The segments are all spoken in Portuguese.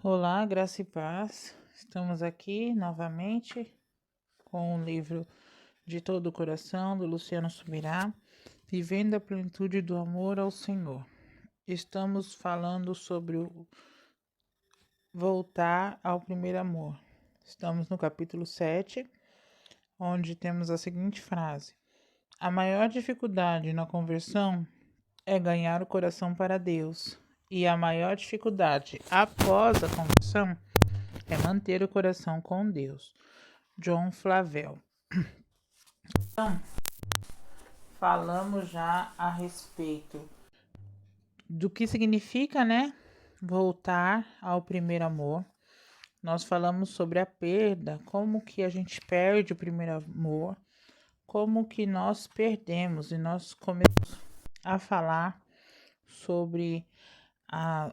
Olá, graça e paz. Estamos aqui novamente com o livro De Todo o Coração, do Luciano Subirá, Vivendo a Plenitude do Amor ao Senhor. Estamos falando sobre o voltar ao primeiro amor. Estamos no capítulo 7, onde temos a seguinte frase: a maior dificuldade na conversão é ganhar o coração para Deus, e a maior dificuldade após a conversão é manter o coração com Deus. John Flavel. Então, falamos já a respeito do que significa, né? Voltar ao primeiro amor. Nós falamos sobre a perda, como que a gente perde o primeiro amor, como que nós perdemos, e nós começamos a falar sobre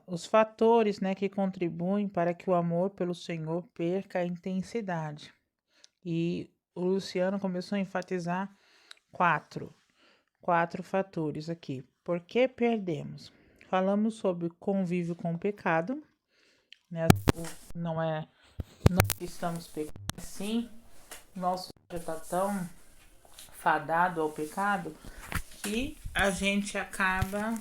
os fatores, né, que contribuem para que o amor pelo Senhor perca a intensidade. E o Luciano começou a enfatizar quatro fatores aqui. Por que perdemos? Falamos sobre convívio com o pecado, né? Não é não estamos pecando, sim. Nosso já está tão fadado ao pecado que a gente acaba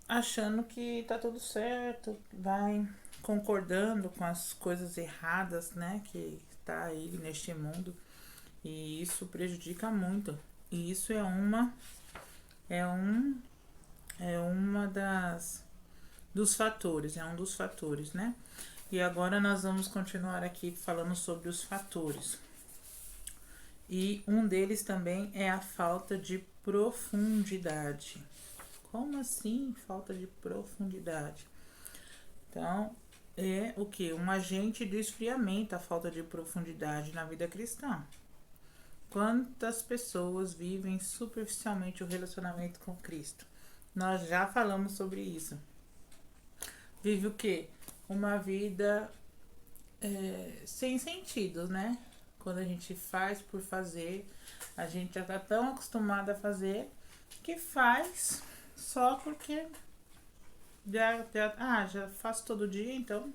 achando que tá tudo certo, vai concordando com as coisas erradas, né, que está aí neste mundo, e isso prejudica muito. E isso é um é uma das dos fatores, é um dos fatores, né? E agora nós vamos continuar aqui falando sobre os fatores. E um deles também é a falta de profundidade. Como assim falta de profundidade? Então, é o que? Um agente do esfriamento, a falta de profundidade na vida cristã. Quantas pessoas vivem superficialmente o relacionamento com Cristo? Nós já falamos sobre isso. Vive o quê? Uma vida sem sentido, né? Quando a gente faz por fazer, a gente já tá tão acostumado a fazer que faz só porque já faço todo dia, então.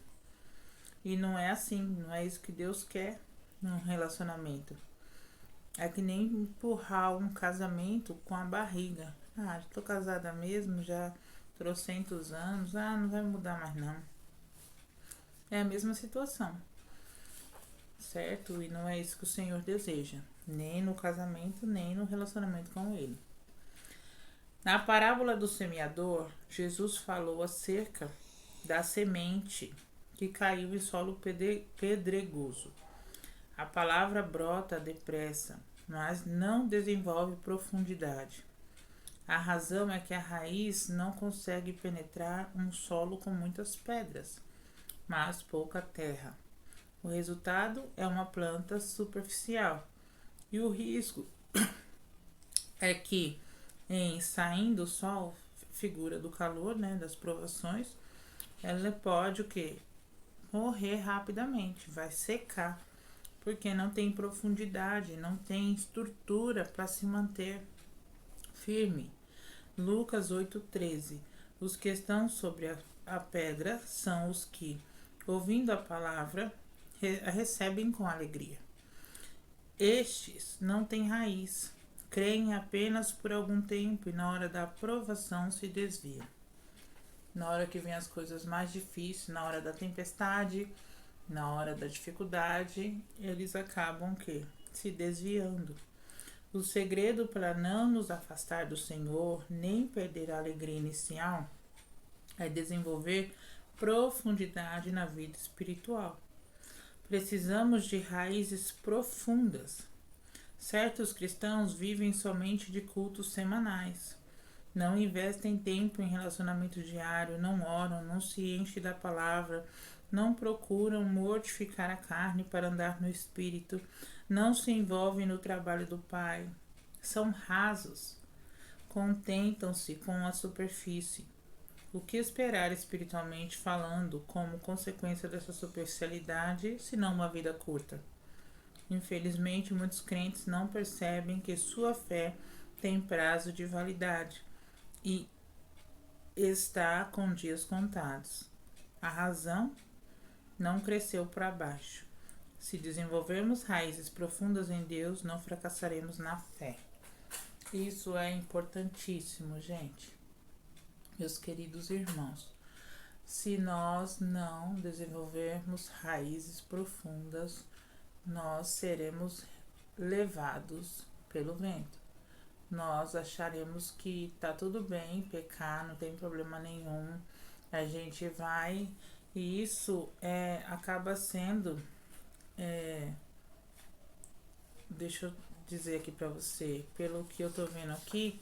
E não é assim, não é isso que Deus quer num relacionamento. É que nem empurrar um casamento com a barriga. Já tô casada mesmo, já trocentos anos, não vai mudar mais não. É a mesma situação, certo? E não é isso que o Senhor deseja, nem no casamento, nem no relacionamento com Ele. Na parábola do semeador, Jesus falou acerca da semente que caiu em solo pedregoso. A palavra brota depressa, mas não desenvolve profundidade. A razão é que a raiz não consegue penetrar um solo com muitas pedras, mas pouca terra. O resultado é uma planta superficial. E o risco é que, em saindo o sol, figura do calor, né, das provações, ela pode o quê? Morrer rapidamente, vai secar, porque não tem profundidade, não tem estrutura para se manter firme. Lucas 8,13. Os que estão sobre a pedra são os que, ouvindo a palavra, a recebem com alegria. Estes não têm raiz, creem apenas por algum tempo e na hora da aprovação se desviam. Na hora que vem as coisas mais difíceis, na hora da tempestade, na hora da dificuldade, eles acabam que se desviando. O segredo para não nos afastar do Senhor, nem perder a alegria inicial, é desenvolver profundidade na vida espiritual. Precisamos de raízes profundas. Certos cristãos vivem somente de cultos semanais. Não investem tempo em relacionamento diário, não oram, não se enchem da palavra, não procuram mortificar a carne para andar no espírito, não se envolvem no trabalho do Pai. São rasos, contentam-se com a superfície. O que esperar espiritualmente falando como consequência dessa superficialidade, se não uma vida curta? Infelizmente, muitos crentes não percebem que sua fé tem prazo de validade e está com dias contados. A razão não cresceu para baixo. Se desenvolvermos raízes profundas em Deus, não fracassaremos na fé. Isso é importantíssimo, gente. Meus queridos irmãos, se nós não desenvolvermos raízes profundas, nós seremos levados pelo vento. Nós acharemos que tá tudo bem pecar, não tem problema nenhum. A gente vai, e isso acaba sendo, deixa eu dizer aqui pra você, pelo que eu tô vendo aqui,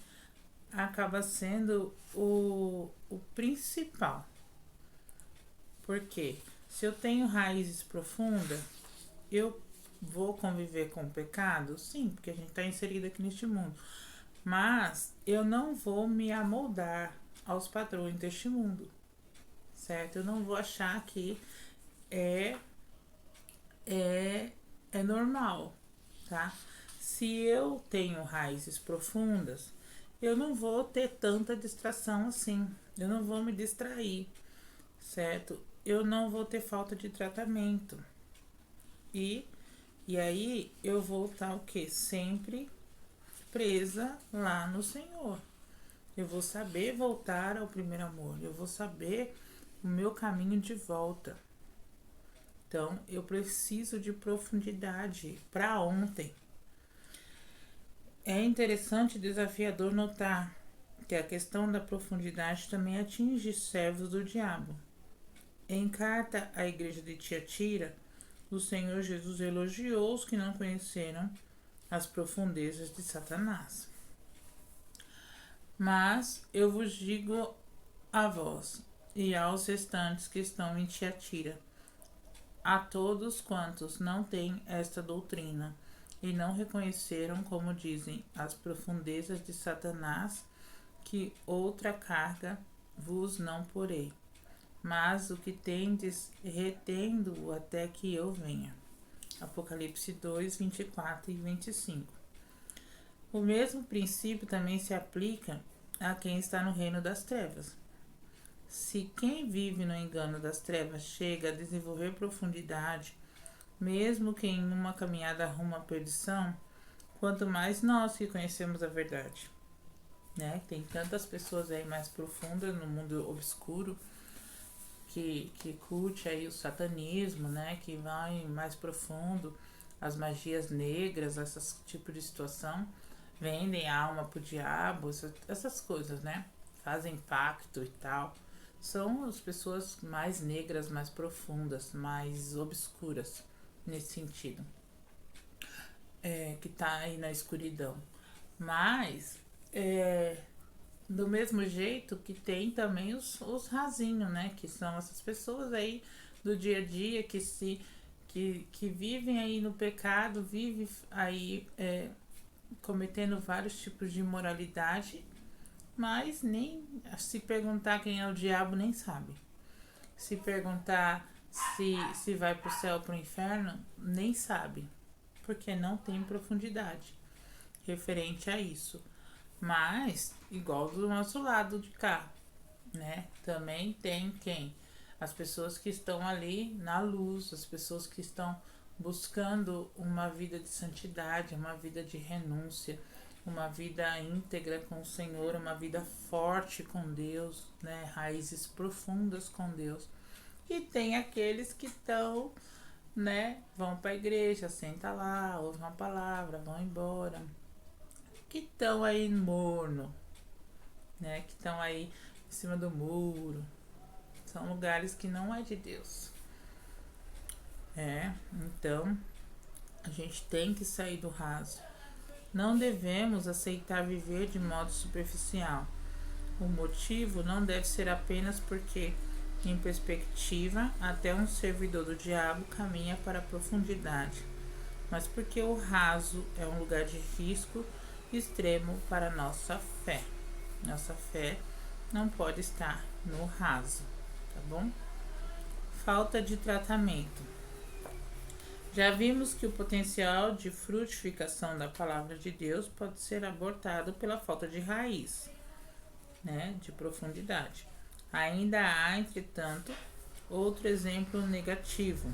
acaba sendo o principal. Porque se eu tenho raízes profundas, eu vou conviver com o pecado? Sim, porque a gente está inserido aqui neste mundo. Mas eu não vou me amoldar aos padrões deste mundo, certo? Eu não vou achar que é normal, tá? Se eu tenho raízes profundas, eu não vou ter tanta distração assim. Eu não vou me distrair, certo? Eu não vou ter falta de tratamento. E aí eu vou estar o quê? Sempre presa lá no Senhor. Eu vou saber voltar ao primeiro amor. Eu vou saber o meu caminho de volta. Então, eu preciso de profundidade para ontem. É interessante e desafiador notar que a questão da profundidade também atinge servos do diabo. Em carta à igreja de Tiatira, o Senhor Jesus elogiou os que não conheceram as profundezas de Satanás. Mas eu vos digo a vós e aos restantes que estão em Tiatira, a todos quantos não têm esta doutrina e não reconheceram, como dizem, as profundezas de Satanás, que outra carga vos não porei, mas o que tendes, retendo-o até que eu venha. Apocalipse 2, 24 e 25. O mesmo princípio também se aplica a quem está no reino das trevas. Se quem vive no engano das trevas chega a desenvolver profundidade, mesmo que em uma caminhada rumo à perdição, quanto mais nós que conhecemos a verdade, né? Tem tantas pessoas aí mais profundas no mundo obscuro que curte aí o satanismo, né? Que vai mais profundo, as magias negras, esse tipo de situação, vendem a alma pro diabo, essas coisas, né? Fazem pacto e tal. São as pessoas mais negras, mais profundas, mais obscuras nesse sentido, que tá aí na escuridão. Mas do mesmo jeito que tem também os rasinhos, né? Que são essas pessoas aí do dia a dia que vivem aí no pecado, vivem aí cometendo vários tipos de imoralidade, mas nem se perguntar quem é o diabo nem sabe. Se perguntar se vai pro céu ou pro inferno, nem sabe, porque não tem profundidade referente a isso. Mas, igual do nosso lado de cá, né? Também tem quem? As pessoas que estão ali na luz, as pessoas que estão buscando uma vida de santidade, uma vida de renúncia, uma vida íntegra com o Senhor, uma vida forte com Deus, né? Raízes profundas com Deus. E tem aqueles que estão, né? Vão para a igreja, senta lá, ouvem uma palavra, vão embora. Que estão aí morno, né? Que estão aí em cima do muro. São lugares que não é de Deus. Então a gente tem que sair do raso. Não devemos aceitar viver de modo superficial. O motivo não deve ser apenas porque, em perspectiva, até um servidor do diabo caminha para a profundidade, mas porque o raso é um lugar de risco extremo para nossa fé. Nossa fé não pode estar no raso, tá bom? Falta de tratamento. Já vimos que o potencial de frutificação da palavra de Deus pode ser abortado pela falta de raiz. né, de profundidade. Ainda há, entretanto, outro exemplo negativo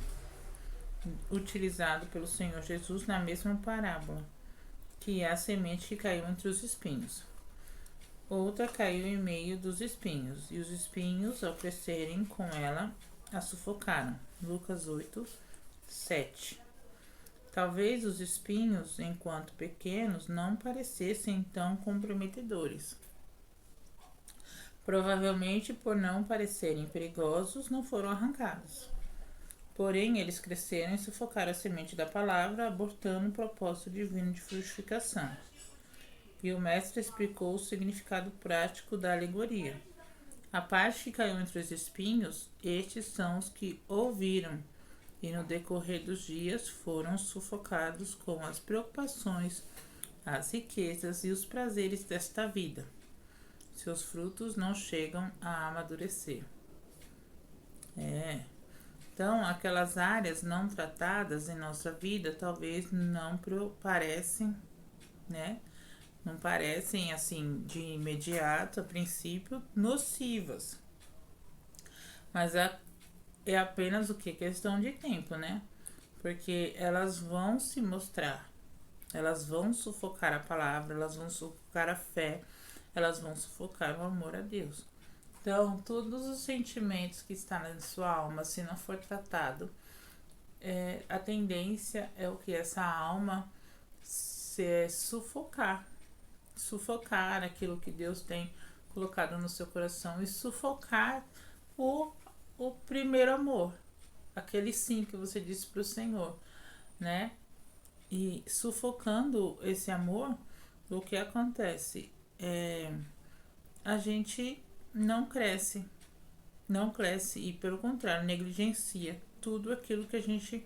utilizado pelo Senhor Jesus na mesma parábola, que é a semente que caiu entre os espinhos. Outra caiu em meio dos espinhos, e os espinhos, ao crescerem com ela, a sufocaram. Lucas 8, 7. Talvez os espinhos, enquanto pequenos, não parecessem tão comprometedores. Provavelmente, por não parecerem perigosos, não foram arrancados. Porém, eles cresceram e sufocaram a semente da palavra, abortando o propósito divino de frutificação. E o mestre explicou o significado prático da alegoria. A parte que caiu entre os espinhos, estes são os que ouviram, e no decorrer dos dias foram sufocados com as preocupações, as riquezas e os prazeres desta vida. Seus frutos não chegam a amadurecer. Então, aquelas áreas não tratadas em nossa vida talvez não parecem, né? Não parecem, assim, de imediato, a princípio, nocivas. Mas é apenas o que? Questão de tempo, né? Porque elas vão se mostrar. Elas vão sufocar a palavra, elas vão sufocar a fé, elas vão sufocar o amor a Deus. Então, todos os sentimentos que estão na sua alma, se não for tratado, a tendência é o que? Essa alma se sufocar aquilo que Deus tem colocado no seu coração e sufocar o primeiro amor, aquele sim que você disse para o Senhor, né? E sufocando esse amor, o que acontece? A gente não cresce e, pelo contrário, negligencia tudo aquilo que a gente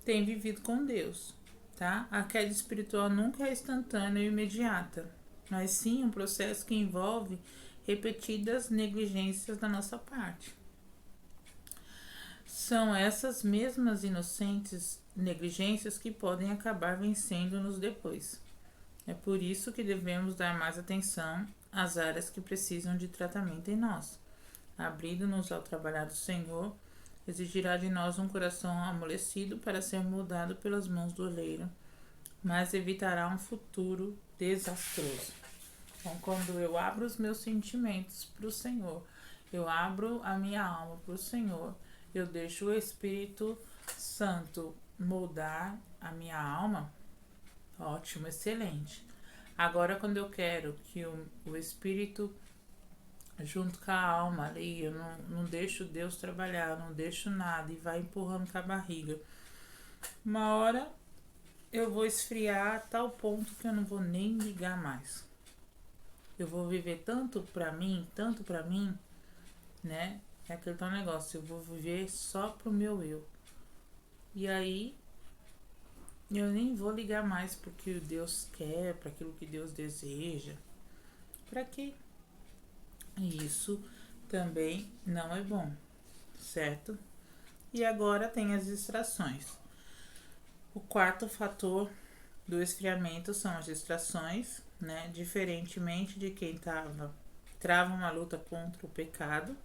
tem vivido com Deus, tá? A queda espiritual nunca é instantânea e imediata, mas sim um processo que envolve repetidas negligências da nossa parte. São essas mesmas inocentes negligências que podem acabar vencendo-nos depois. É por isso que devemos dar mais atenção às áreas que precisam de tratamento em nós. Abrindo-nos ao trabalhar do Senhor, exigirá de nós um coração amolecido para ser moldado pelas mãos do oleiro, mas evitará um futuro desastroso. Então, quando eu abro os meus sentimentos para o Senhor, eu abro a minha alma para o Senhor, eu deixo o Espírito Santo moldar a minha alma, ótimo, excelente. Agora, quando eu quero que o Espírito, junto com a alma ali, eu não deixo Deus trabalhar, não deixo nada e vai empurrando com a barriga. Uma hora eu vou esfriar a tal ponto que eu não vou nem ligar mais. Eu vou viver tanto pra mim, né? É aquele tal negócio, eu vou viver só pro meu eu. E aí, eu nem vou ligar mais pro que Deus quer, para aquilo que Deus deseja. Pra quê? Isso também não é bom, certo? E agora tem as distrações. O quarto fator do esfriamento são as distrações, né? Diferentemente de quem trava uma luta contra o pecado,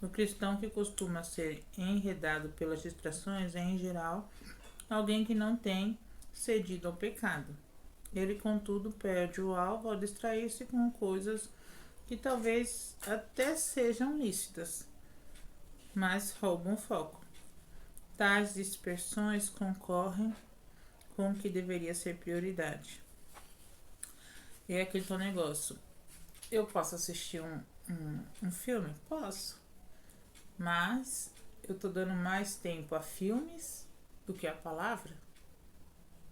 o cristão que costuma ser enredado pelas distrações é, em geral, alguém que não tem cedido ao pecado. Ele, contudo, perde o alvo ao distrair-se com coisas que talvez até sejam lícitas, mas roubam o foco. Tais dispersões concorrem com o que deveria ser prioridade. É aquele teu negócio. Eu posso assistir um filme? Posso. Mas eu tô dando mais tempo a filmes do que a palavra.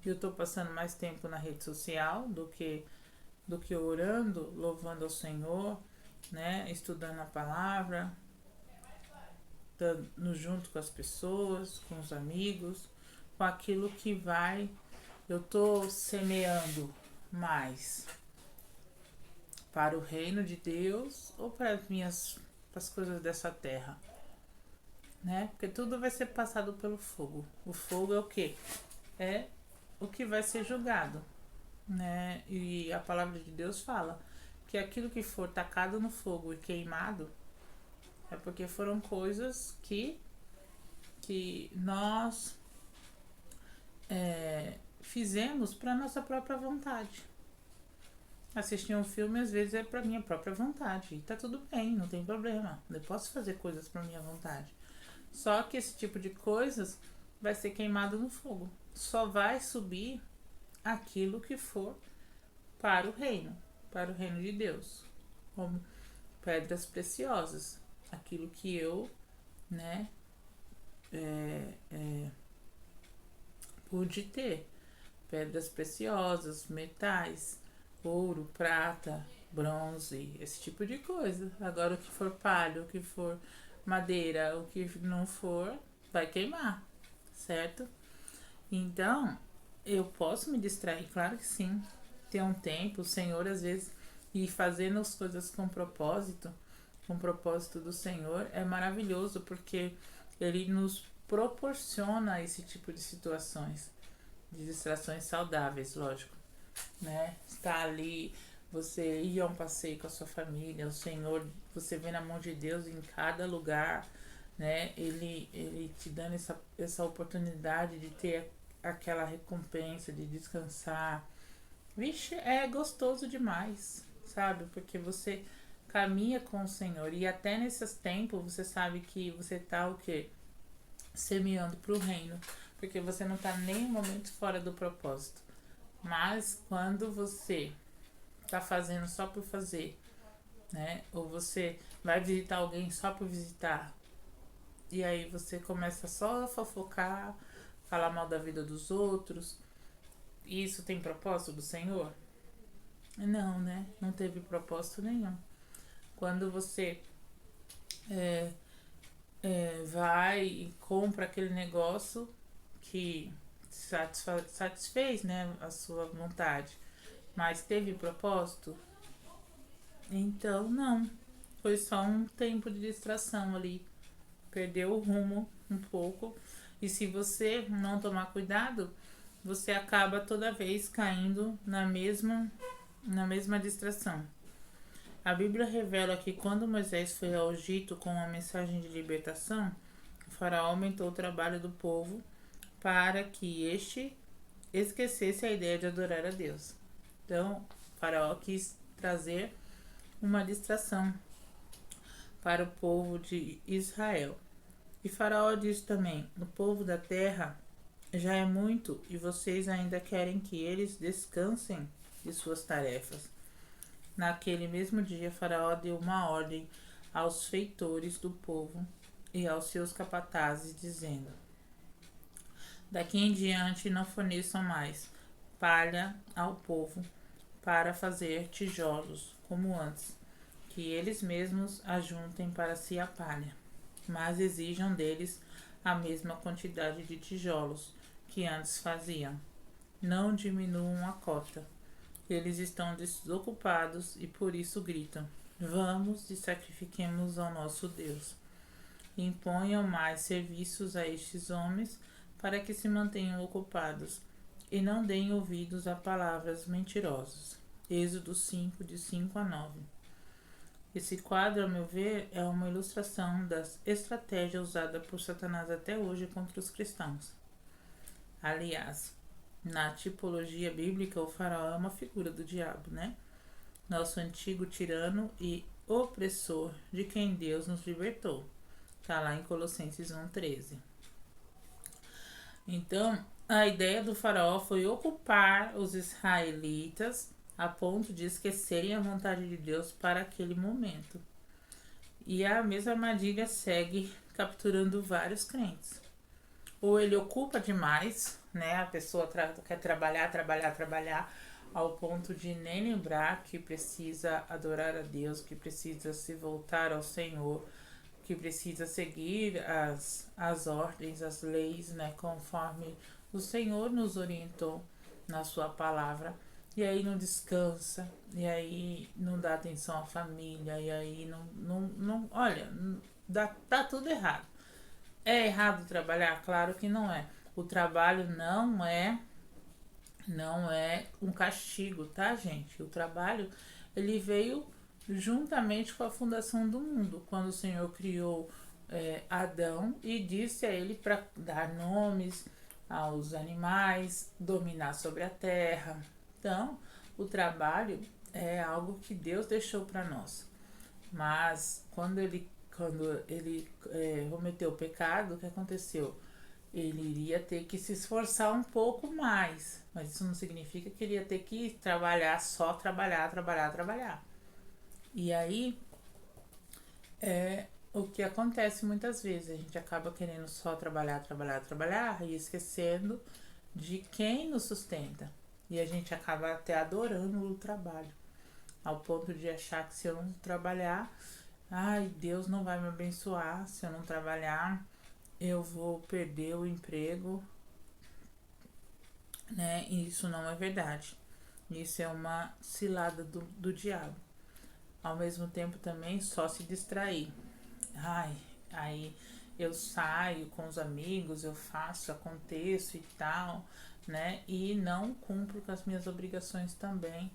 Eu tô passando mais tempo na rede social do que orando, louvando ao Senhor, né? Estudando a palavra, estando junto com as pessoas, com os amigos, com aquilo que vai. Eu tô semeando mais para o reino de Deus ou para as coisas dessa terra, né? Porque tudo vai ser passado pelo fogo. O fogo é o quê? É o que vai ser julgado, né? E a palavra de Deus fala que aquilo que for tacado no fogo e queimado é porque foram coisas que nós fizemos para nossa própria vontade. Assistir um filme às vezes é para minha própria vontade. E tá tudo bem, não tem problema. Eu posso fazer coisas para minha vontade. Só que esse tipo de coisas vai ser queimado no fogo. Só vai subir aquilo que for para o reino de Deus. Como pedras preciosas. Aquilo que eu, né, pude ter. Pedras preciosas, metais, ouro, prata, bronze, esse tipo de coisa. Agora o que for palha, o que for madeira, o que não for, vai queimar, certo? Então, eu posso me distrair, claro que sim. Ter um tempo, o Senhor às vezes, e fazendo as coisas com propósito do Senhor, é maravilhoso, porque Ele nos proporciona esse tipo de situações, de distrações saudáveis, lógico, né? Estar ali, você ir a um passeio com a sua família, o Senhor, você vê na mão de Deus em cada lugar, né? Ele te dando essa oportunidade de ter aquela recompensa, de descansar. Vixe, é gostoso demais, sabe? Porque você caminha com o Senhor e até nesses tempos você sabe que você tá o quê? Semeando pro reino, porque você não tá nem um momento fora do propósito. Mas quando você tá fazendo só por fazer, né? Ou você vai visitar alguém só por visitar, e aí você começa só a fofocar, falar mal da vida dos outros. Isso tem propósito do Senhor? Não, né? Não teve propósito nenhum. Quando você vai e compra aquele negócio que satisfez, né, a sua vontade, mas teve propósito? Então, não. Foi só um tempo de distração ali. Perdeu o rumo um pouco. E se você não tomar cuidado, você acaba toda vez caindo na mesma distração. A Bíblia revela que quando Moisés foi ao Egito com uma mensagem de libertação, o faraó aumentou o trabalho do povo para que este esquecesse a ideia de adorar a Deus. Então, o faraó quis trazer uma distração para o povo de Israel. E Faraó disse também: o povo da terra já é muito e vocês ainda querem que eles descansem de suas tarefas. Naquele mesmo dia, Faraó deu uma ordem aos feitores do povo e aos seus capatazes, dizendo: daqui em diante não forneçam mais palha ao povo para fazer tijolos, como antes, que eles mesmos ajuntem para si a palha, mas exijam deles a mesma quantidade de tijolos que antes faziam. Não diminuam a cota. Eles estão desocupados e por isso gritam: vamos e sacrifiquemos ao nosso Deus. Imponham mais serviços a estes homens para que se mantenham ocupados e não deem ouvidos a palavras mentirosas. Êxodo 5, de 5 a 9. Esse quadro, ao meu ver, é uma ilustração da estratégia usada por Satanás até hoje contra os cristãos. Aliás, na tipologia bíblica, o faraó é uma figura do diabo, né? Nosso antigo tirano e opressor de quem Deus nos libertou. Está lá em Colossenses 1,13. Então, a ideia do faraó foi ocupar os israelitas a ponto de esquecerem a vontade de Deus para aquele momento. E a mesma armadilha segue capturando vários crentes. Ou ele ocupa demais, né? A pessoa quer trabalhar, ao ponto de nem lembrar que precisa adorar a Deus, que precisa se voltar ao Senhor, que precisa seguir as ordens, as leis, né? Conforme o Senhor nos orientou na sua palavra. E aí não descansa, e aí não dá atenção à família, e aí olha, tá tudo errado. É errado trabalhar? Claro que não é. O trabalho não é um castigo, tá, gente? O trabalho ele veio juntamente com a fundação do mundo, quando o Senhor criou Adão e disse a ele para dar nomes aos animais, dominar sobre a terra. Então, o trabalho é algo que Deus deixou para nós. Mas quando ele cometeu o pecado, o que aconteceu? Ele iria ter que se esforçar um pouco mais, mas isso não significa que ele ia ter que trabalhar, só trabalhar. E aí é o que acontece muitas vezes, a gente acaba querendo só trabalhar e esquecendo de quem nos sustenta. E a gente acaba até adorando o trabalho, ao ponto de achar que se eu não trabalhar, ai, Deus não vai me abençoar, se eu não trabalhar, eu vou perder o emprego, né? E isso não é verdade. Isso é uma cilada do diabo. Ao mesmo tempo também só se distrair. Ai, aí eu saio com os amigos, eu faço, aconteço e tal, né? E não cumpro com as minhas obrigações também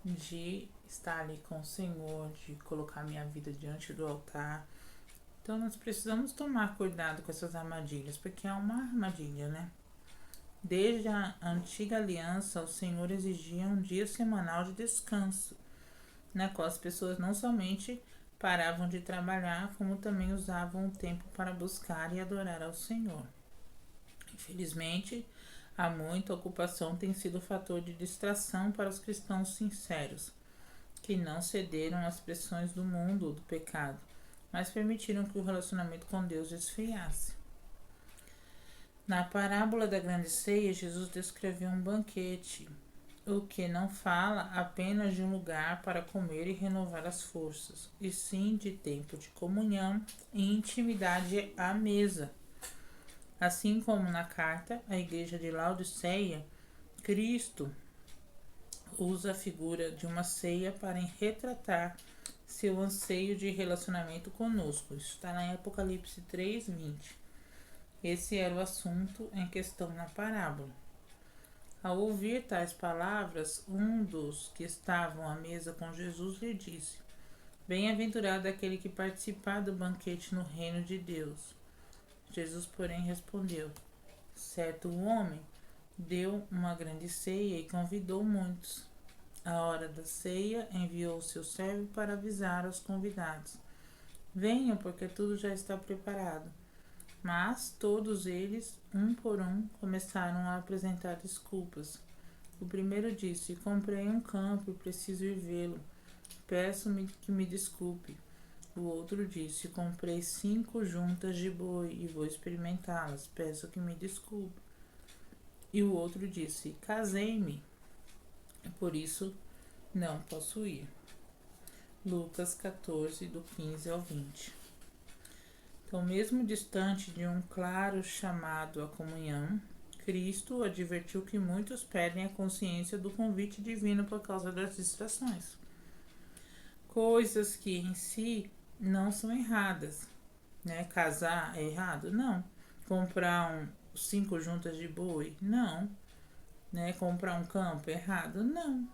de estar ali com o Senhor, de colocar minha vida diante do altar. Então nós precisamos tomar cuidado com essas armadilhas, porque é uma armadilha, né? Desde a antiga aliança, o Senhor exigia um dia semanal de descanso, na qual as pessoas não somente paravam de trabalhar, como também usavam o tempo para buscar e adorar ao Senhor. Infelizmente, há muita ocupação tem sido fator de distração para os cristãos sinceros, que não cederam às pressões do mundo ou do pecado, mas permitiram que o relacionamento com Deus esfriasse. Na parábola da grande ceia, Jesus descreveu um banquete, o que não fala apenas de um lugar para comer e renovar as forças, e sim de tempo de comunhão e intimidade à mesa. Assim como na carta à igreja de Laodiceia, Cristo usa a figura de uma ceia para retratar seu anseio de relacionamento conosco. Isso está lá em Apocalipse 3:20. Esse era o assunto em questão na parábola. Ao ouvir tais palavras, um dos que estavam à mesa com Jesus lhe disse: Bem-aventurado aquele que participar do banquete no reino de Deus. Jesus, porém, respondeu: Certo homem deu uma grande ceia e convidou muitos. À hora da ceia, enviou seu servo para avisar aos convidados: Venham, porque tudo já está preparado. Mas todos eles, um por um, começaram a apresentar desculpas. O primeiro disse: Comprei um campo e preciso ir vê-lo. Peço-me que me desculpe. O outro disse: Comprei 5 juntas de boi e vou experimentá-las. Peço que me desculpe. E o outro disse: Casei-me, por isso não posso ir. Lucas 14, do 15 ao 20. Então, mesmo distante de um claro chamado à comunhão, Cristo advertiu que muitos perdem a consciência do convite divino por causa das distrações. Coisas que em si não são erradas, né? Casar é errado? Não. Comprar 5 juntas de boi? Não. Né? Comprar um campo é errado? Não.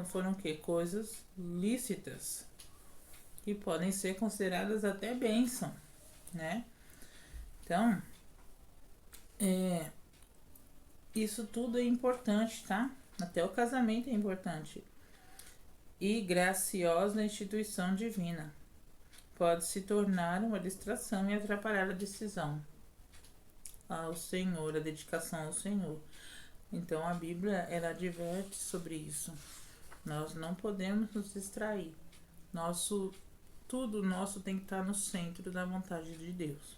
Foram o quê? Coisas lícitas, que podem ser consideradas até bênção, né? Então, isso tudo é importante, tá? Até o casamento é importante. E graciosa instituição divina. Pode se tornar uma distração e atrapalhar a decisão ao Senhor, a dedicação ao Senhor. Então a Bíblia, ela adverte sobre isso. Nós não podemos nos distrair. Tudo nosso tem que estar no centro da vontade de Deus.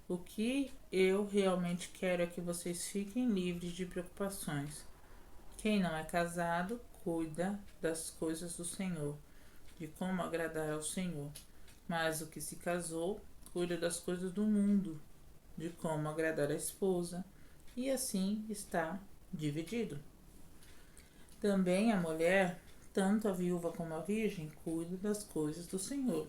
O que eu realmente quero é que vocês fiquem livres de preocupações. Quem não é casado, cuida das coisas do Senhor, de como agradar ao Senhor. Mas o que se casou, cuida das coisas do mundo, de como agradar a esposa, e assim está dividido. Também a mulher, tanto a viúva como a virgem, cuida das coisas do Senhor,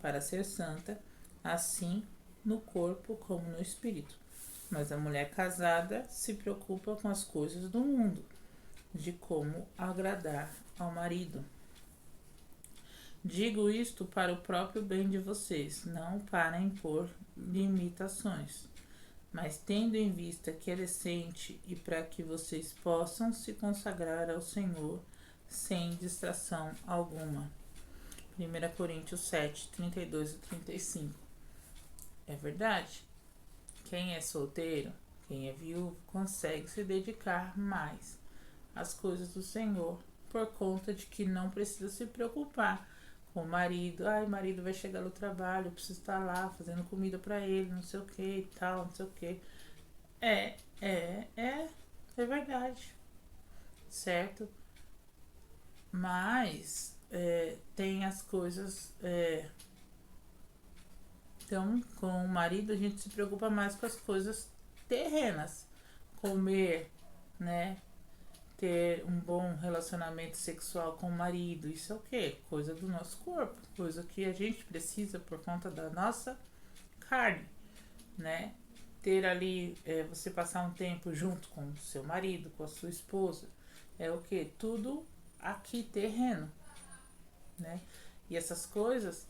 para ser santa, assim no corpo como no espírito. Mas a mulher casada se preocupa com as coisas do mundo, de como agradar ao marido. Digo isto para o próprio bem de vocês, não para impor limitações, mas tendo em vista que é decente e para que vocês possam se consagrar ao Senhor sem distração alguma. 1 Coríntios 7, 32 e 35. É verdade. Quem é solteiro, quem é viúvo, consegue se dedicar mais às coisas do Senhor por conta de que não precisa se preocupar com o marido. Ai, o marido vai chegar no trabalho, eu preciso estar lá fazendo comida para ele, não sei o que e tal, não sei o que. É verdade, certo? Mas tem as coisas. Então, com o marido, a gente se preocupa mais com as coisas terrenas. Comer, né? Ter um bom relacionamento sexual com o marido. Isso é o quê? Coisa do nosso corpo. Coisa que a gente precisa por conta da nossa carne, né? Ter ali, você passar um tempo junto com o seu marido, com a sua esposa. É o quê? Tudo aqui terreno, né? E essas coisas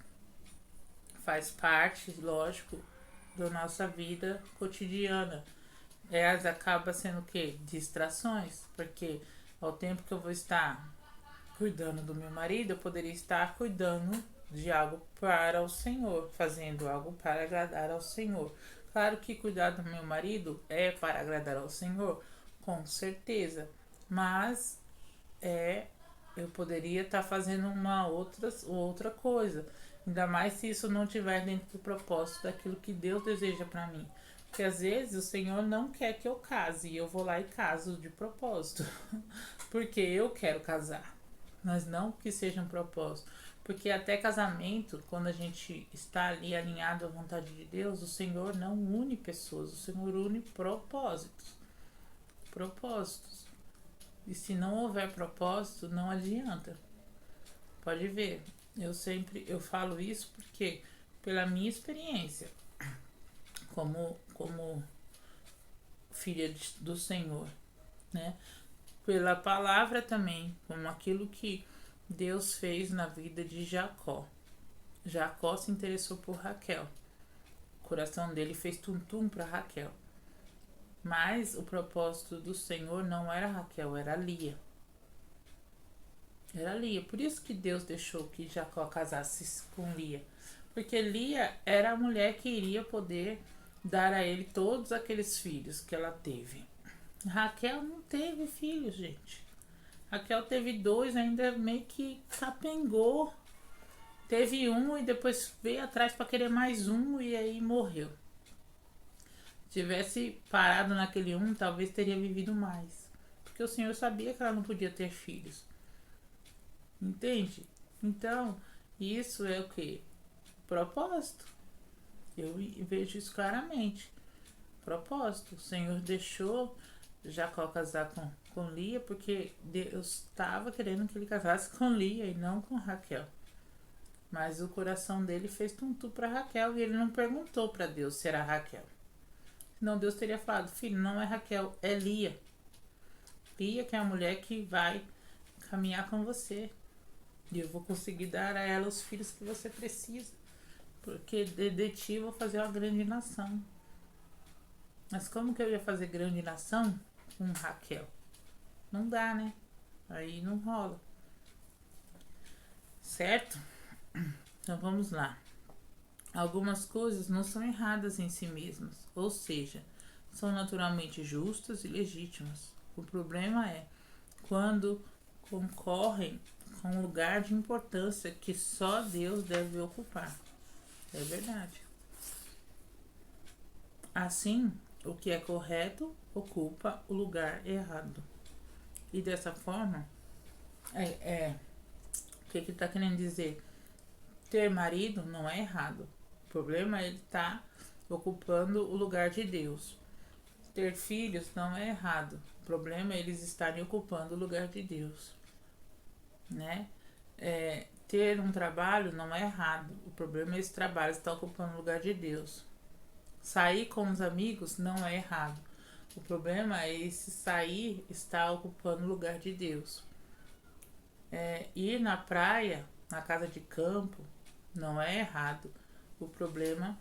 faz parte, lógico, da nossa vida cotidiana. Elas acabam sendo o quê? Distrações, porque ao tempo que eu vou estar cuidando do meu marido, eu poderia estar cuidando de algo para o Senhor, fazendo algo para agradar ao Senhor. Claro que cuidar do meu marido é para agradar ao Senhor, com certeza, mas eu poderia estar fazendo uma outra coisa. Ainda mais se isso não estiver dentro do propósito daquilo que Deus deseja para mim. Porque às vezes o Senhor não quer que eu case e eu vou lá e caso de propósito. Porque eu quero casar, mas não que seja um propósito. Porque até casamento, quando a gente está ali alinhado à vontade de Deus, o Senhor não une pessoas, o Senhor une propósitos. Propósitos. E se não houver propósito, não adianta. Pode ver. Eu falo isso porque pela minha experiência como filha do Senhor, né? Pela palavra também, como aquilo que Deus fez na vida de Jacó. Jacó se interessou por Raquel. O coração dele fez tum-tum para Raquel. Mas o propósito do Senhor não era Raquel, era Lia. Era Lia. Por isso que Deus deixou que Jacó casasse com Lia. Porque Lia era a mulher que iria poder dar a ele todos aqueles filhos que ela teve. Raquel não teve filhos, gente. Raquel teve 2, ainda meio que capengou. Teve um e depois veio atrás para querer mais um e aí morreu. Se tivesse parado naquele um, talvez teria vivido mais. Porque o Senhor sabia que ela não podia ter filhos. Entende? Então, isso é o que? Propósito. Eu vejo isso claramente. Propósito. O Senhor deixou Jacó casar com Lia porque Deus estava querendo que ele casasse com Lia e não com Raquel. Mas o coração dele fez tum-tum para Raquel e ele não perguntou para Deus se era Raquel. Senão Deus teria falado, filho, não é Raquel, é Lia. Lia que é a mulher que vai caminhar com você. E eu vou conseguir dar a ela os filhos que você precisa. Porque de ti eu vou fazer uma grande nação. Mas como que eu ia fazer grande nação com Raquel? Não dá, né? Aí não rola. Certo? Então vamos lá. Algumas coisas não são erradas em si mesmas, ou seja, são naturalmente justas e legítimas. O problema é quando concorrem com um lugar de importância que só Deus deve ocupar. É verdade. Assim, o que é correto ocupa o lugar errado. E dessa forma, o que está querendo dizer? Ter marido não é errado. O problema é ele estar ocupando o lugar de Deus. Ter filhos não é errado. O problema é eles estarem ocupando o lugar de Deus. Né? Ter um trabalho não é errado. O problema é esse trabalho estar ocupando o lugar de Deus. Sair com os amigos não é errado. O problema é esse sair estar ocupando o lugar de Deus. Ir na praia na casa de campo, não é errado. O problema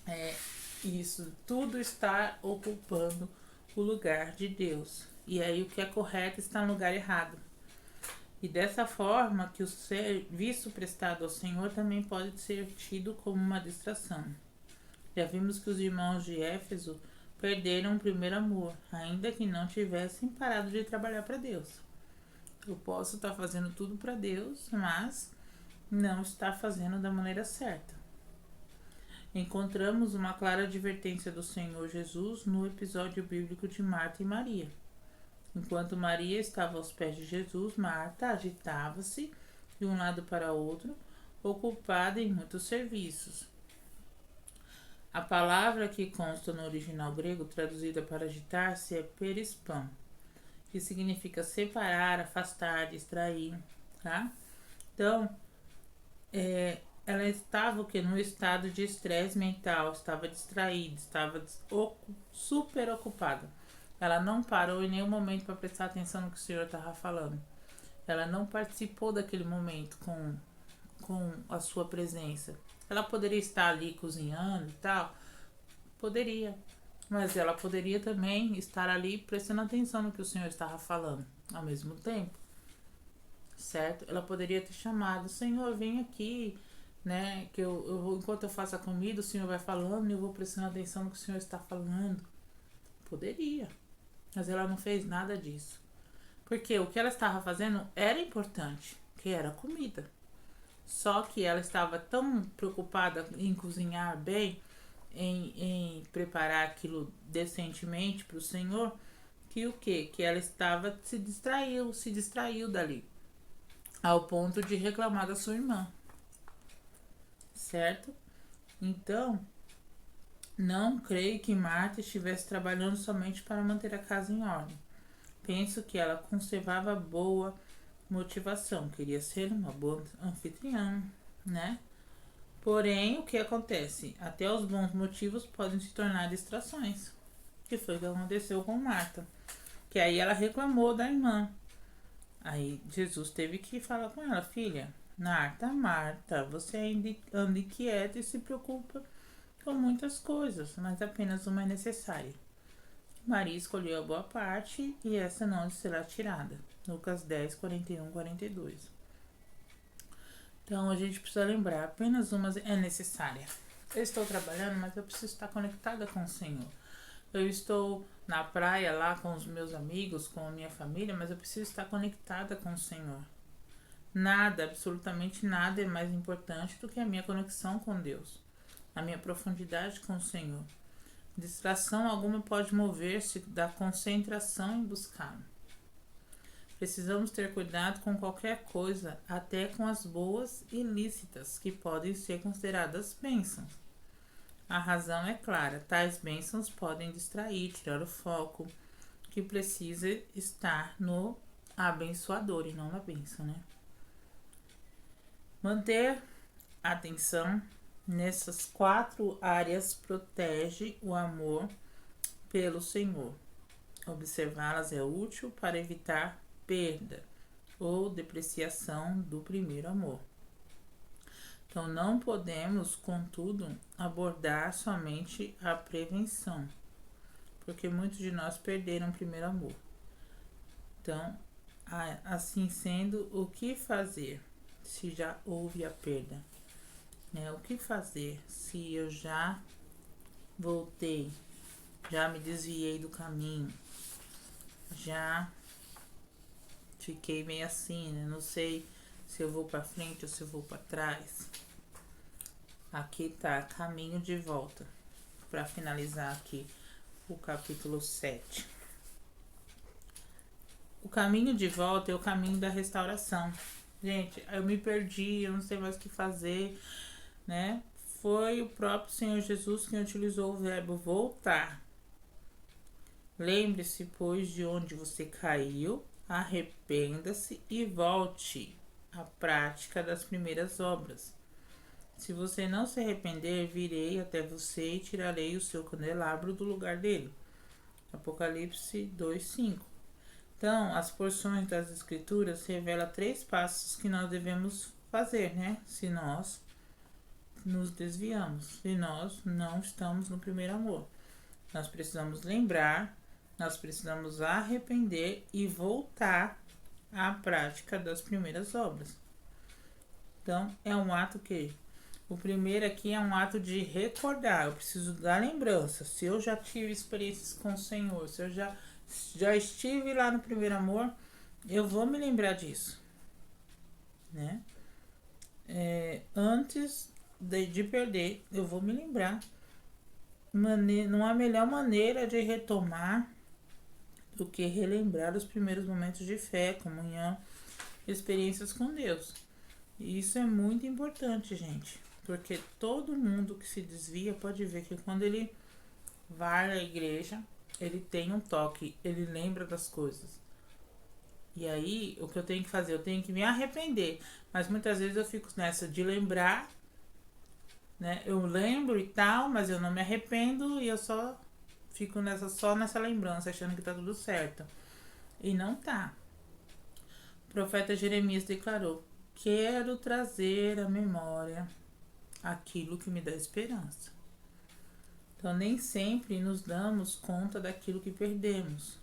é isso, tudo está ocupando o lugar de Deus. E aí o que é correto está no lugar errado. E dessa forma que o serviço prestado ao Senhor também pode ser tido como uma distração. Já vimos que os irmãos de Éfeso perderam o primeiro amor, ainda que não tivessem parado de trabalhar para Deus. Eu posso estar fazendo tudo para Deus, mas não estar fazendo da maneira certa. Encontramos uma clara advertência do Senhor Jesus no episódio bíblico de Marta e Maria. Enquanto Maria estava aos pés de Jesus, Marta agitava-se de um lado para outro, ocupada em muitos serviços. A palavra que consta no original grego, traduzida para agitar-se, é perispam, que significa separar, afastar, distrair, tá? Então, ela estava no estado de estresse mental, estava distraída, estava super ocupada. Ela não parou em nenhum momento para prestar atenção no que o Senhor estava falando. Ela não participou daquele momento com a sua presença. Ela poderia estar ali cozinhando e tal, poderia, mas ela poderia também estar ali prestando atenção no que o Senhor estava falando ao mesmo tempo, certo? Ela poderia ter chamado: Senhor, vem aqui, né? Que eu vou, enquanto eu faço a comida, o Senhor vai falando e eu vou prestando atenção no que o Senhor está falando. Poderia, mas ela não fez nada disso. Porque o que ela estava fazendo era importante, que era comida. Só que ela estava tão preocupada em cozinhar bem, em preparar aquilo decentemente para o Senhor, que o quê? Que ela estava se distraiu dali, ao ponto de reclamar da sua irmã, certo? Então, não creio que Marta estivesse trabalhando somente para manter a casa em ordem. Penso que ela conservava boa motivação, queria ser uma boa anfitriã, né? Porém, o que acontece? Até os bons motivos podem se tornar distrações. Que foi o que aconteceu com Marta. Que aí ela reclamou da irmã. Aí Jesus teve que falar com ela: filha, Marta, você ainda anda inquieta e se preocupa com muitas coisas, mas apenas uma é necessária. Maria escolheu a boa parte e essa não será tirada. Lucas 10, 41, 42. Então a gente precisa lembrar, apenas uma é necessária. Eu estou trabalhando, mas eu preciso estar conectada com o Senhor. Eu estou na praia lá com os meus amigos, com a minha família, mas eu preciso estar conectada com o Senhor. Nada, absolutamente nada é mais importante do que a minha conexão com Deus, a minha profundidade com o Senhor. Distração alguma pode mover-se da concentração em buscá-lo. Precisamos ter cuidado com qualquer coisa, até com as boas e lícitas, que podem ser consideradas bênçãos. A razão é clara: tais bênçãos podem distrair, tirar o foco, que precisa estar no abençoador e não na bênção, né? Manter a atenção nessas 4 áreas protege o amor pelo Senhor. Observá-las é útil para evitar perda ou depreciação do primeiro amor. Então, não podemos, contudo, abordar somente a prevenção, porque muitos de nós perderam o primeiro amor. Então, assim sendo, o que fazer se já houve a perda? O que fazer se eu já voltei, já me desviei do caminho, já fiquei meio assim, né? Não sei se eu vou para frente ou se eu vou para trás. Aqui tá caminho de volta, para finalizar aqui o capítulo 7. O caminho de volta é o caminho da restauração. Gente, eu me perdi, eu não sei mais o que fazer, né? Foi o próprio Senhor Jesus quem utilizou o verbo voltar. Lembre-se, pois, de onde você caiu, arrependa-se e volte à prática das primeiras obras. Se você não se arrepender, virei até você e tirarei o seu candelabro do lugar dele. Apocalipse 2:5. Então, as porções das Escrituras revelam 3 passos que nós devemos fazer, né? Se nós nos desviamos, se nós não estamos no primeiro amor. Nós precisamos lembrar, nós precisamos arrepender e voltar à prática das primeiras obras. Então, é um ato que... O primeiro aqui é um ato de recordar. Eu preciso dar lembrança. Se eu já tive experiências com o Senhor, se eu já estive lá no primeiro amor, eu vou me lembrar disso, né? Antes de perder, eu vou me lembrar. Não há melhor maneira de retomar do que relembrar os primeiros momentos de fé, comunhão, experiências com Deus. E isso é muito importante, gente, porque todo mundo que se desvia pode ver que quando ele vai à igreja, ele tem um toque, ele lembra das coisas. E aí, o que eu tenho que fazer? Eu tenho que me arrepender. Mas muitas vezes eu fico nessa de lembrar, né? Eu lembro e tal, mas eu não me arrependo e eu só fico só nessa lembrança, achando que tá tudo certo. E não tá. O profeta Jeremias declarou: quero trazer à memória aquilo que me dá esperança. Então, nem sempre nos damos conta daquilo que perdemos.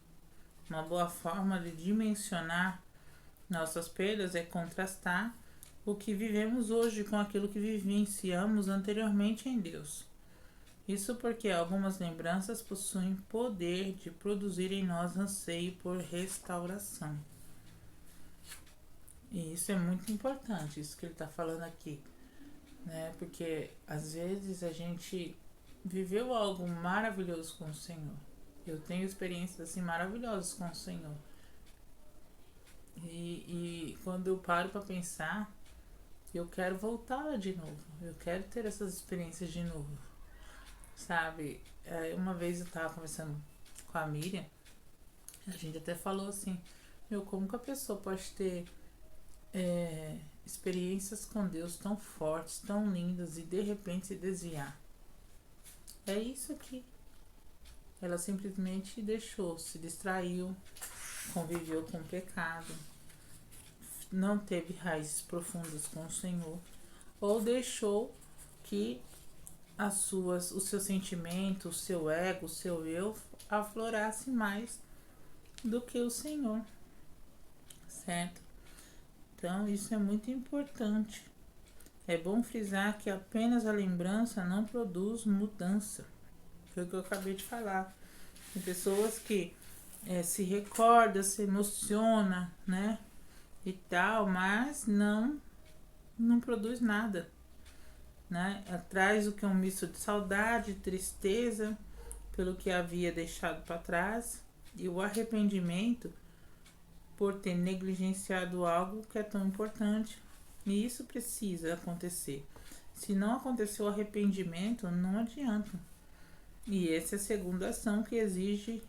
Uma boa forma de dimensionar nossas perdas é contrastar o que vivemos hoje com aquilo que vivenciamos anteriormente em Deus. Isso porque algumas lembranças possuem poder de produzir em nós anseio por restauração. E isso é muito importante, isso que ele está falando aqui, né? Porque às vezes a gente viveu algo maravilhoso com o Senhor. Eu tenho experiências assim maravilhosas com o Senhor. E quando eu paro para pensar, eu quero voltar lá de novo. Eu quero ter essas experiências de novo. Sabe? Uma vez eu tava conversando com a Miriam, a gente até falou assim: como que a pessoa pode ter experiências com Deus tão fortes, tão lindas e de repente se desviar? É isso aqui. Ela simplesmente deixou, se distraiu, conviveu com o pecado, não teve raízes profundas com o Senhor, ou deixou que o seu sentimento, o seu ego, o seu eu aflorasse mais do que o Senhor, certo? Então, isso é muito importante. É bom frisar que apenas a lembrança não produz mudança. Foi o que eu acabei de falar. Tem pessoas que se recordam, se emociona, né? E tal, mas não produz nada, né? Traz o que é um misto de saudade, tristeza pelo que havia deixado para trás e o arrependimento por ter negligenciado algo que é tão importante. E isso precisa acontecer. Se não acontecer o arrependimento, não adianta. E essa é a segunda ação que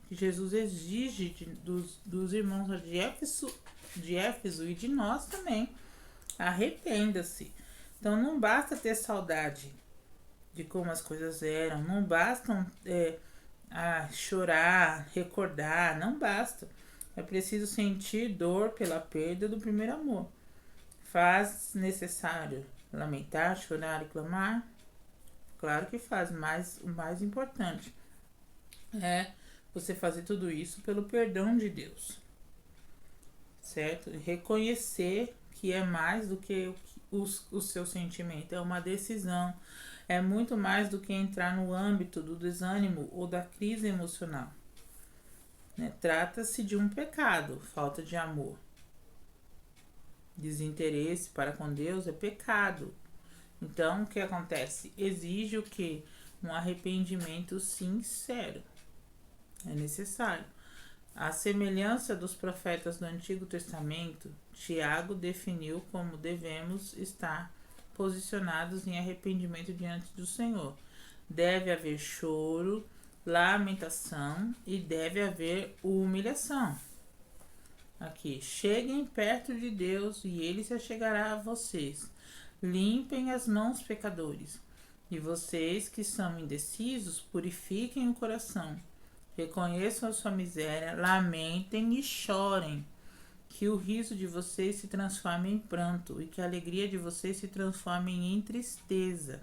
Jesus exige dos irmãos de Éfeso e de nós também. Arrependa-se. Então não basta ter saudade de como as coisas eram, não basta chorar, recordar, não basta. É preciso sentir dor pela perda do primeiro amor. Faz necessário lamentar, chorar e clamar? Claro que faz, mas o mais importante é você fazer tudo isso pelo perdão de Deus, certo? E reconhecer que é mais do que o seu sentimento, é uma decisão, é muito mais do que entrar no âmbito do desânimo ou da crise emocional, né? Trata-se de um pecado, falta de amor. Desinteresse para com Deus é pecado. Então, o que acontece? Exige o quê? Um arrependimento sincero. É necessário. À semelhança dos profetas do Antigo Testamento, Tiago definiu como devemos estar posicionados em arrependimento diante do Senhor. Deve haver choro, lamentação e deve haver humilhação. Aqui, cheguem perto de Deus e Ele se achegará a vocês. Limpem as mãos, pecadores. E vocês que são indecisos, purifiquem o coração. Reconheçam a sua miséria, lamentem e chorem. que o riso de vocês se transforme em pranto e que a alegria de vocês se transforme em tristeza.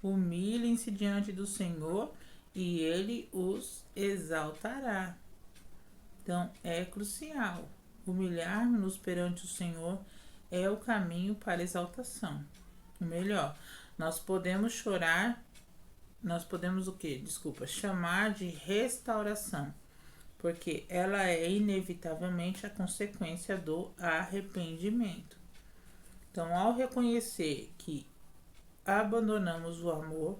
Humilhem-se diante do Senhor e Ele os exaltará. Então, é crucial. Humilhar-nos perante o Senhor é o caminho para a exaltação. O melhor, nós podemos chorar, nós podemos o quê? Chamar de restauração, porque ela é inevitavelmente a consequência do arrependimento. Então, ao reconhecer que abandonamos o amor,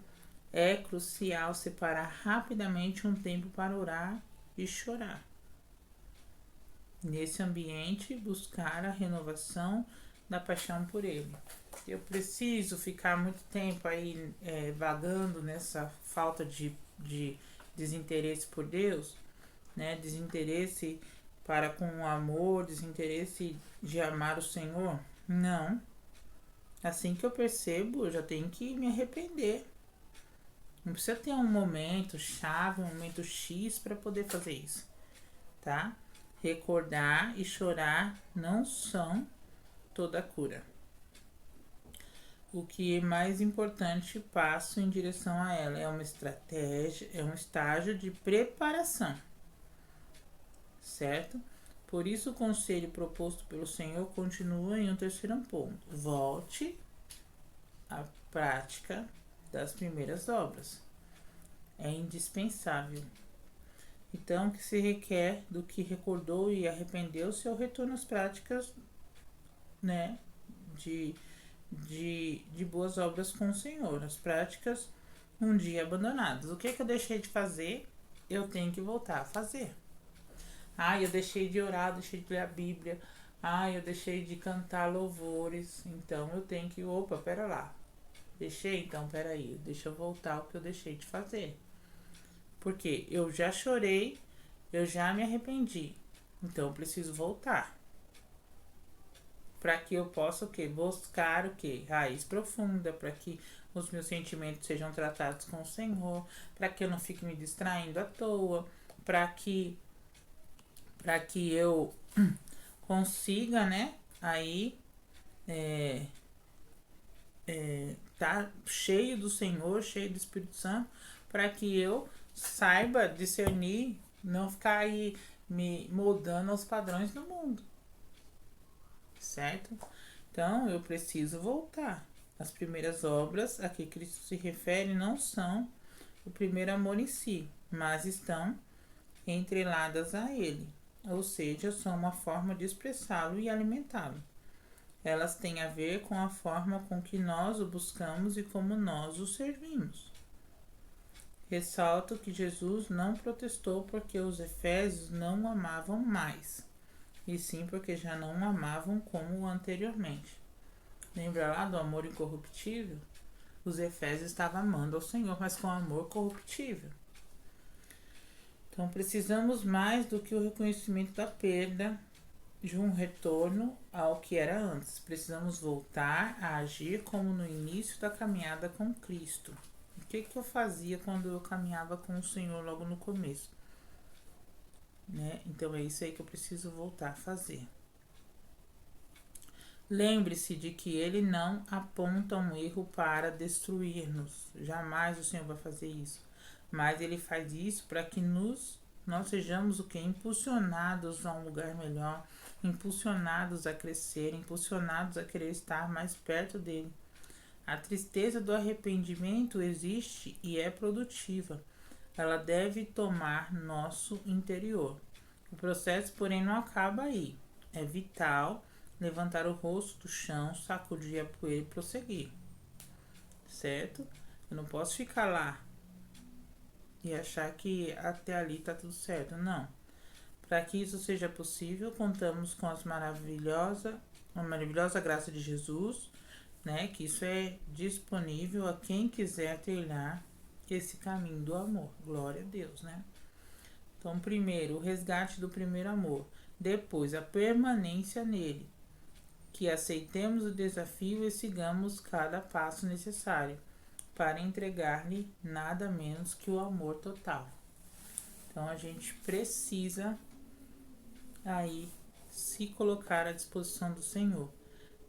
é crucial separar rapidamente um tempo para orar e chorar. Nesse ambiente, buscar a renovação da paixão por ele. Eu preciso ficar muito tempo aí vagando nessa falta de desinteresse por Deus, né? Desinteresse para com o amor, desinteresse de amar o Senhor? Não. Assim que eu percebo, eu já tenho que me arrepender. Não precisa ter um momento chave, um momento X para poder fazer isso, tá? Recordar e chorar não são toda a cura. O que é mais importante, passo em direção a ela, é uma estratégia, é um estágio de preparação, certo? Por isso o conselho proposto pelo Senhor continua em um terceiro ponto. Volte à prática das primeiras obras. É indispensável. Então, o que se requer do que recordou e arrependeu-se é o retorno às práticas, né, de boas obras com o Senhor. As práticas um dia abandonadas. O que eu deixei de fazer, eu tenho que voltar a fazer. Eu deixei de orar, deixei de ler a Bíblia. Eu deixei de cantar louvores. Então, eu tenho que... pera lá. Deixei? Então, peraí. Deixa eu voltar ao que eu deixei de fazer. Porque eu já chorei, eu já me arrependi. Então, eu preciso voltar. Para que eu possa o quê? Buscar o quê? Raiz profunda, para que os meus sentimentos sejam tratados com o Senhor, para que eu não fique me distraindo à toa, para que eu consiga, né, aí tá cheio do Senhor, cheio do Espírito Santo, para que eu saiba discernir, não ficar aí me moldando aos padrões do mundo, certo? Então, eu preciso voltar. As primeiras obras a que Cristo se refere não são o primeiro amor em si, mas estão entreladas a ele, ou seja, são uma forma de expressá-lo e alimentá-lo. Elas têm a ver com a forma com que nós o buscamos e como nós o servimos. Ressalto que Jesus não protestou porque os efésios não o amavam mais, e sim porque já não o amavam como anteriormente. Lembra lá do amor incorruptível? Os efésios estavam amando ao Senhor, mas com amor corruptível. Então, precisamos mais do que o reconhecimento da perda de um retorno ao que era antes. Precisamos voltar a agir como no início da caminhada com Cristo. O que eu fazia quando eu caminhava com o Senhor logo no começo? Né? Então, é isso aí que eu preciso voltar a fazer. Lembre-se de que ele não aponta um erro para destruir-nos. Jamais o Senhor vai fazer isso. Mas ele faz isso para que nós sejamos o quê? Impulsionados a um lugar melhor, impulsionados a crescer, impulsionados a querer estar mais perto dele. A tristeza do arrependimento existe e é produtiva. Ela deve tomar nosso interior. O processo, porém, não acaba aí. É vital levantar o rosto do chão, sacudir a poeira e prosseguir. Certo? Eu não posso ficar lá e achar que até ali tá tudo certo. Não. Para que isso seja possível, contamos com a maravilhosa graça de Jesus, né? Que isso é disponível a quem quiser trilhar esse caminho do amor. Glória a Deus, né? Então, primeiro, o resgate do primeiro amor. Depois, a permanência nele. Que aceitemos o desafio e sigamos cada passo necessário para entregar-lhe nada menos que o amor total. Então, a gente precisa aí se colocar à disposição do Senhor.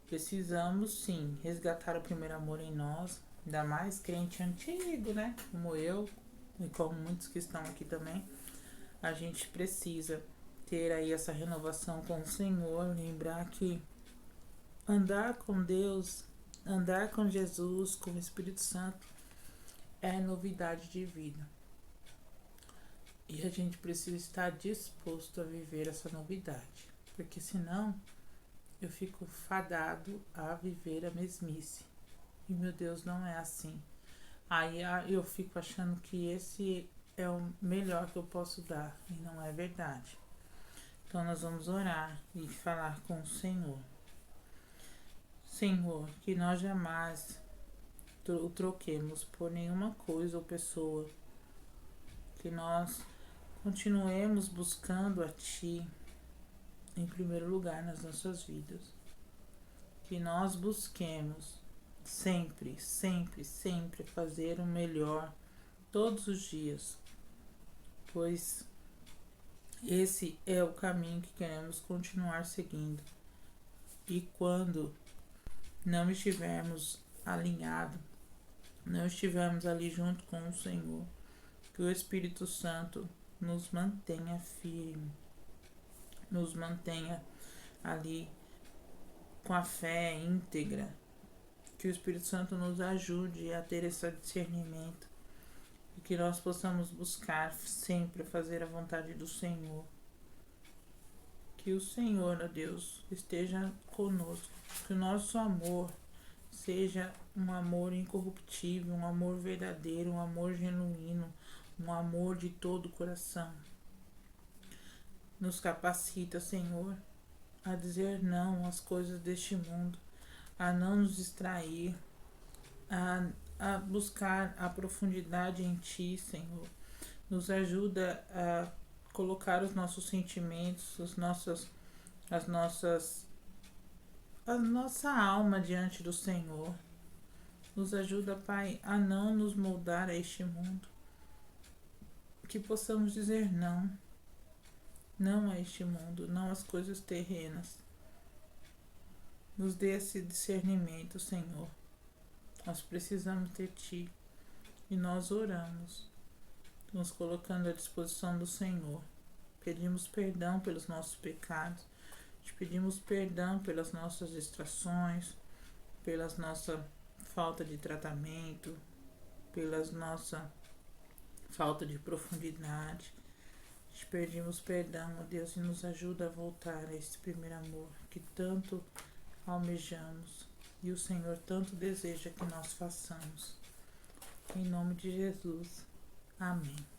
Precisamos, sim, resgatar o primeiro amor em nós, ainda mais crente antigo, né? Como eu e como muitos que estão aqui também. A gente precisa ter aí essa renovação com o Senhor, lembrar que andar com Deus, andar com Jesus, com o Espírito Santo, é novidade de vida. E a gente precisa estar disposto a viver essa novidade, porque senão eu fico fadado a viver a mesmice. E meu Deus, não é assim. Aí eu fico achando que esse é o melhor que eu posso dar, e não é verdade. Então nós vamos orar e falar com o Senhor. Senhor, que nós jamais o troquemos por nenhuma coisa ou pessoa. Que nós continuemos buscando a Ti em primeiro lugar nas nossas vidas. Que nós busquemos sempre, sempre, sempre fazer o melhor todos os dias, pois esse é o caminho que queremos continuar seguindo. E quando não estivermos alinhados, não estivermos ali junto com o Senhor, que o Espírito Santo nos mantenha firme, nos mantenha ali com a fé íntegra, que o Espírito Santo nos ajude a ter esse discernimento e que nós possamos buscar sempre fazer a vontade do Senhor. Que o Senhor, ó Deus, esteja conosco, que o nosso amor seja um amor incorruptível, um amor verdadeiro, um amor genuíno, um amor de todo o coração. Nos capacita, Senhor, a dizer não às coisas deste mundo, a não nos distrair, a buscar a profundidade em Ti, Senhor. Nos ajuda a colocar os nossos sentimentos, a nossa alma diante do Senhor. Nos ajuda, Pai, a não nos moldar a este mundo. Que possamos dizer não a este mundo, não às coisas terrenas. Nos dê esse discernimento, Senhor. Nós precisamos de Ti e nós oramos, nos colocando à disposição do Senhor. Pedimos perdão pelos nossos pecados, te pedimos perdão pelas nossas distrações, pelas nossa falta de tratamento, pelas nossa falta de profundidade. Te pedimos perdão, ó Deus, e nos ajuda a voltar a esse primeiro amor que tanto almejamos e o Senhor tanto deseja que nós façamos. Em nome de Jesus. Amém.